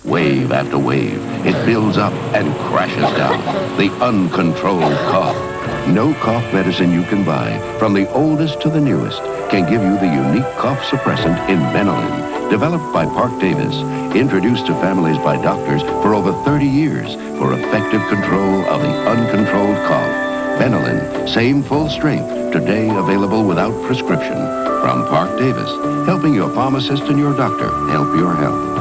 Wave after wave, it builds up and crashes down. The uncontrolled cough. No cough medicine you can buy, from the oldest to the newest, can give you the unique cough suppressant in Benylin, developed by Park Davis, introduced to families by doctors for over 30 years for effective control of the uncontrolled cough. Benylin, same full strength, today available without prescription. From Park Davis, helping your pharmacist and your doctor help your health.